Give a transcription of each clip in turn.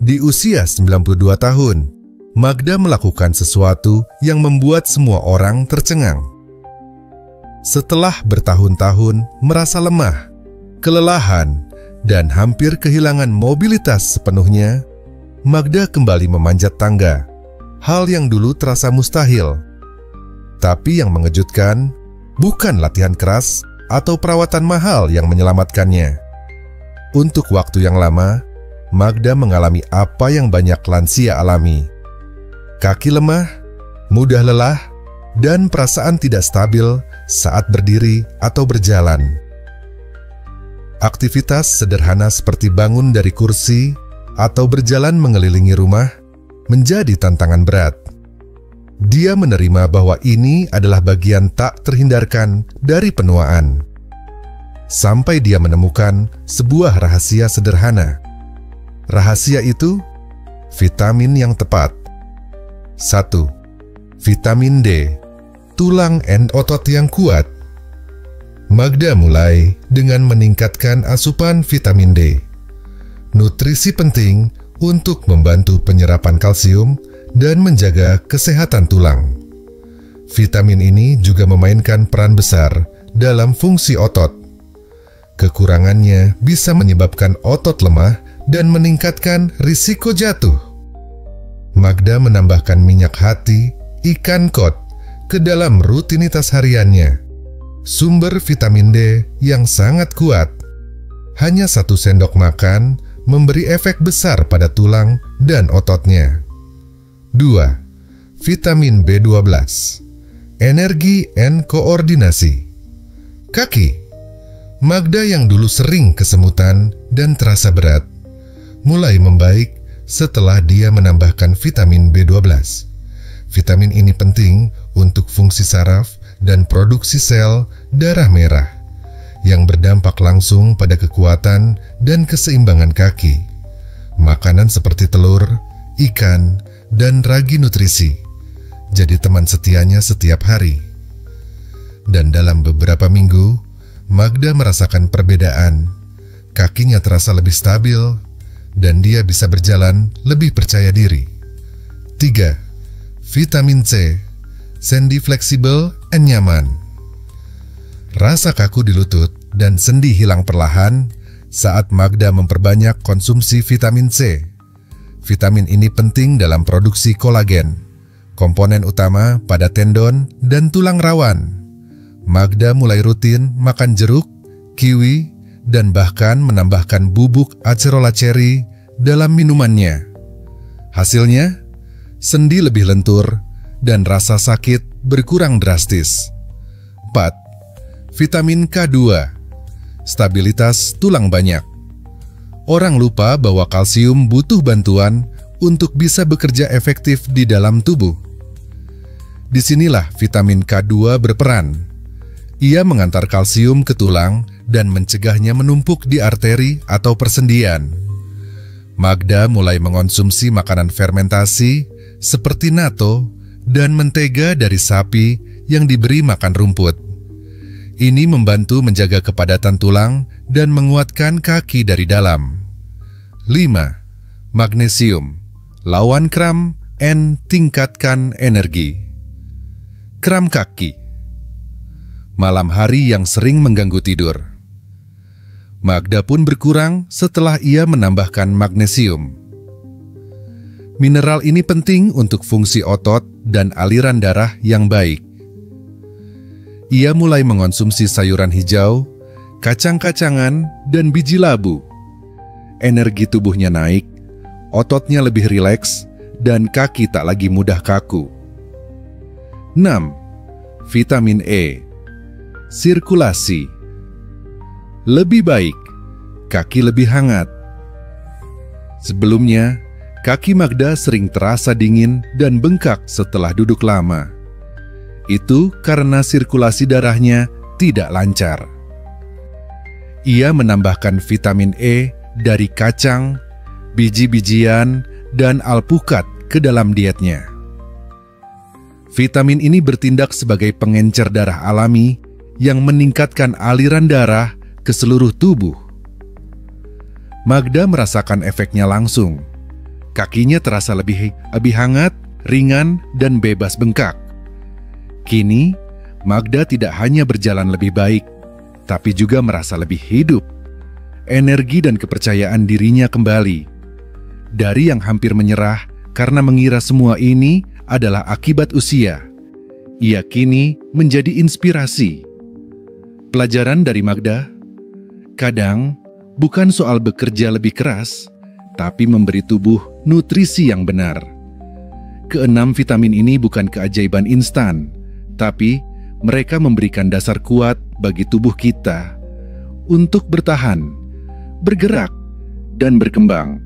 Di usia 92 tahun, Magda melakukan sesuatu yang membuat semua orang tercengang. Setelah bertahun-tahun merasa lemah, kelelahan, dan hampir kehilangan mobilitas sepenuhnya, Magda kembali memanjat tangga. Hal yang dulu terasa mustahil. Tapi yang mengejutkan, bukan latihan keras atau perawatan mahal yang menyelamatkannya. Untuk waktu yang lama, Magda mengalami apa yang banyak lansia alami. Kaki lemah, mudah lelah, dan perasaan tidak stabil saat berdiri atau berjalan. Aktivitas sederhana seperti bangun dari kursi atau berjalan mengelilingi rumah menjadi tantangan berat. Dia menerima bahwa ini adalah bagian tak terhindarkan dari penuaan. Sampai dia menemukan sebuah rahasia sederhana. Rahasia itu, vitamin yang tepat. 1. Vitamin D, tulang dan otot yang kuat. Magda mulai dengan meningkatkan asupan vitamin D. Nutrisi penting untuk membantu penyerapan kalsium dan menjaga kesehatan tulang. Vitamin ini juga memainkan peran besar dalam fungsi otot. Kekurangannya bisa menyebabkan otot lemah dan meningkatkan risiko jatuh. Magda menambahkan minyak hati, ikan kod, ke dalam rutinitas hariannya. Sumber vitamin D yang sangat kuat. Hanya 1 sendok makan memberi efek besar pada tulang dan ototnya. 2. Vitamin B12, energi dan koordinasi. Kaki. Magda yang dulu sering kesemutan dan terasa berat, mulai membaik setelah dia menambahkan vitamin B12. Vitamin ini penting untuk fungsi saraf dan produksi sel darah merah, yang berdampak langsung pada kekuatan dan keseimbangan kaki. Makanan seperti telur, ikan, dan ragi nutrisi jadi teman setianya setiap hari. Dan dalam beberapa minggu, Magda merasakan perbedaan. Kakinya terasa lebih stabil, dan dia bisa berjalan lebih percaya diri. 3. Vitamin C, sendi fleksibel dan nyaman. Rasa kaku di lutut dan sendi hilang perlahan saat Magda memperbanyak konsumsi vitamin C. Vitamin ini penting dalam produksi kolagen, komponen utama pada tendon dan tulang rawan. Magda mulai rutin makan jeruk, kiwi, dan bahkan menambahkan bubuk acerola cherry dalam minumannya. Hasilnya, sendi lebih lentur dan rasa sakit berkurang drastis. 4. Vitamin K2, stabilitas tulang banyak. Orang lupa bahwa kalsium butuh bantuan untuk bisa bekerja efektif di dalam tubuh. Disinilah vitamin K2 berperan. Ia mengantar kalsium ke tulang dan mencegahnya menumpuk di arteri atau persendian. Magda mulai mengonsumsi makanan fermentasi seperti natto dan mentega dari sapi yang diberi makan rumput. Ini membantu menjaga kepadatan tulang dan menguatkan kaki dari dalam. 5. Magnesium, lawan kram dan tingkatkan energi. Kram kaki. Malam hari yang sering mengganggu tidur. Magda pun berkurang setelah ia menambahkan magnesium. Mineral ini penting untuk fungsi otot dan aliran darah yang baik. Ia mulai mengonsumsi sayuran hijau, kacang-kacangan, dan biji labu. Energi tubuhnya naik, ototnya lebih rileks, dan kaki tak lagi mudah kaku. 6. Vitamin E, sirkulasi. Lebih baik, kaki lebih hangat. Sebelumnya, kaki Magda sering terasa dingin dan bengkak setelah duduk lama. Itu karena sirkulasi darahnya tidak lancar. Ia menambahkan vitamin E dari kacang, biji-bijian, dan alpukat ke dalam dietnya. Vitamin ini bertindak sebagai pengencer darah alami yang meningkatkan aliran darah ke seluruh tubuh. Magda merasakan efeknya langsung. Kakinya terasa lebih hangat, ringan, dan bebas bengkak. Kini, Magda tidak hanya berjalan lebih baik, tapi juga merasa lebih hidup. Energi dan kepercayaan dirinya kembali. Dari yang hampir menyerah karena mengira semua ini adalah akibat usia, ia kini menjadi inspirasi. Pelajaran dari Magda, kadang bukan soal bekerja lebih keras, tapi memberi tubuh nutrisi yang benar. Keenam vitamin ini bukan keajaiban instan, tapi mereka memberikan dasar kuat bagi tubuh kita untuk bertahan, bergerak, dan berkembang,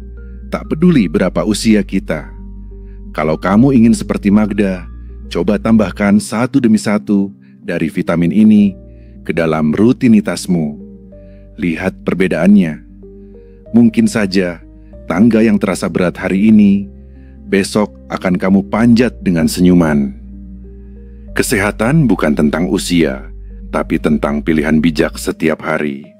tak peduli berapa usia kita. Kalau kamu ingin seperti Magda, coba tambahkan satu demi satu dari vitamin ini ke dalam rutinitasmu. Lihat perbedaannya. Mungkin saja tangga yang terasa berat hari ini, besok akan kamu panjat dengan senyuman. Kesehatan bukan tentang usia, tapi tentang pilihan bijak setiap hari.